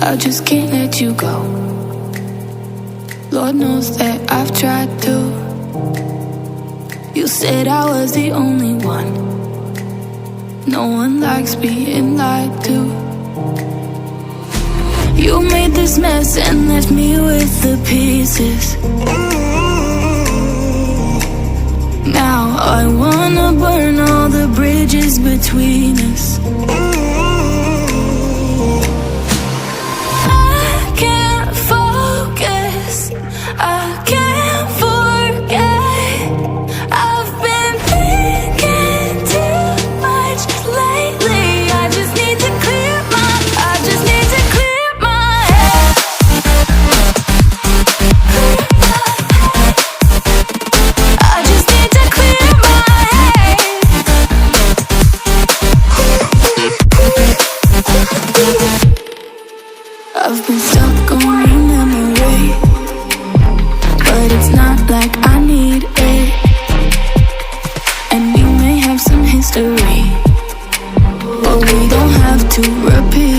I just can't let you go. Lord knows that I've tried to. You said I was the only one. No one likes being lied to. You made this mess and left me with the pieces. Now I wanna burn all the bridges between us. I can't focus, I can't forget. I've been thinking too much lately. I just need to clear my head. I just need to clear my head. I've been stuck on your memory, but it's not like I need it. And we may have some history, but we don't have to repeat.